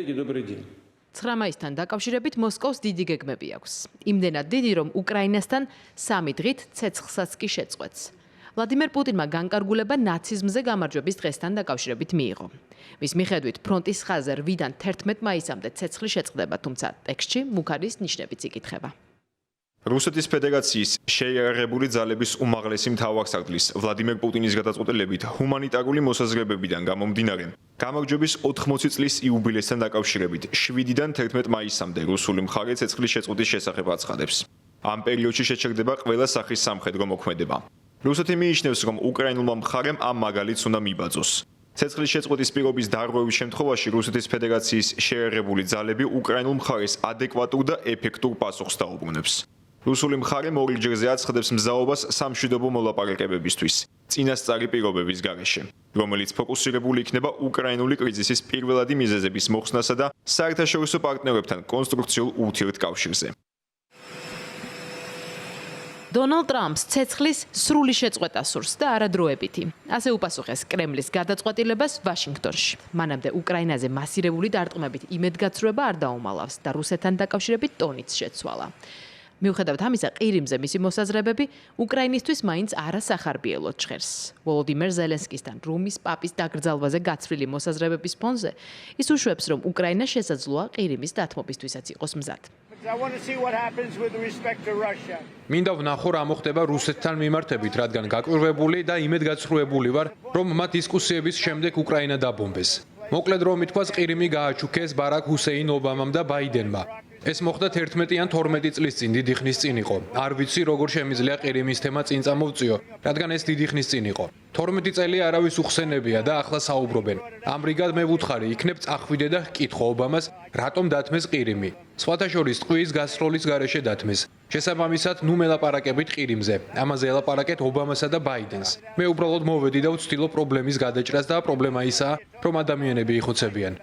Коллеги, добрый день. 9 მაისთან დაკავშირებით მოსკოვს დიდი გეგმები აქვს. იმდენად დიდი, რომ უკრაინასთან 3 დღით ცეცხლსაც კი შეწყვეტს. ვლადიმერ პუტინმა განკარგულება ნაციზმზე გამარჯვების დღესთან დაკავშირებით მიიღო. მის მიხედვით ფრონტის ხაზზე 8-დან 11 მაისამდე ცეცხლი შეწყდება, თუმცა ტექსტში მუქარის ნიშნებიც იკითხება. რუსეთის ფედერაციის შეიარაღებული ძალების უმაღლესი მთავარსარდლის ვლადიმერ პუტინის გადაწყვეტილებით ჰუმანიტარული მოსაზრებებიდან გამომდინარე, გამარჯვების 80 წლის იუბილესთან დაკავშირებით 7-დან 11 მაისამდე რუსული მხარე ცეცხლის შეწყვეტის შესახებ აცხადებს. ამ პერიოდში შეჩერდება ყველა სახის სამხედრო მოქმედება. რუსეთი მიიჩნევს, რომ უკრაინულმა მხარემ ამ მაგალითს უნდა მიბაძოს. ცეცხლის შეწყვეტის პირობის დარღვევის შემთხვევაში რუსეთის ფედერაციის შეიარაღებული ძალები უკრაინულ მხარეს ადეკვატურ და ეფექტურ პასუხს დაუბრუნებს. რუსული მხარე მორიგჯერზე აცხადებს მზაობას სამშვიდობო მოლაპარაკებებისთვის, წინასწარი პირობების გარეშე, რომელიც ფოკუსირებული იქნება უკრაინული კრიზისის პირველადი მიზეზების მოხსნასა და საერთაშორისო პარტნიორებთან კონსტრუქციულ ურთიერთკავშირზე. დონალდ ტრამპს ცეცხლის სრული შეწყვეტა სურს და არადროებითი. ასე უპასუხეს კრემლის გადაწყვეტილებას ვაშინგტონში. მანამდე უკრაინაზე მასირებული დარტყმებით იმედგაცრუება არ დაუმალავს და რუსეთთან დაკავშირებით ტონიც შეცვალა. მიუხედავად ამისა, ყირიმზე მისი მოსაზრებები უკრაინისთვის მაინც არასახარბიელოდ ჟღერს. ვოლოდიმერ ზელენსკისთან რომის პაპის დაკრძალვაზე გაცვლილი მოსაზრებების ფონზე ის უშვებს, რომ უკრაინა შესაძლოა ყირიმის დათმობისთვისაც იყოს მზად. მინდა ვნახო რა მოხდება რუსეთთან მიმართებით, რადგან გაკვირვებული და იმედგაცრუებული ვარ, რომ მათ დისკუსიების შემდეგ უკრაინა დაბომბეს. მოკლედ რომ ითქვას, ყირიმი გააჩუქეს ბარაკ ჰუსეინ ობამამ და ბაიდენმა. ეს მოხდა 11 ან 12 წლის წინ, დიდი ხნის წინ იყო. არ ვიცი, როგორ შემიძლია ყირიმის თემა წინ წამოვწიო, რადგან ეს დიდი ხნის წინ იყო. 12 წელი არავის უხსენებია და ახლა საუბრობენ. ამ რიგად მე ვუთხარი, იქნებ წახვიდე და ჰკითხო ობამას, რატომ დათმეს ყირიმი. სხვათა შორის ტყუის გასროლის გარეშე დათმეს. შესაბამისად, ნუ მელაპარაკებით ყირიმზე. ამაზე ელაპარაკეთ ობამასა და ბაიდენს. მე უბრალოდ მოვედი და ვცდილობ პრობლემის გადაჭრას და პრობლემა ისაა, რომ ადამიანები იხოცებიან.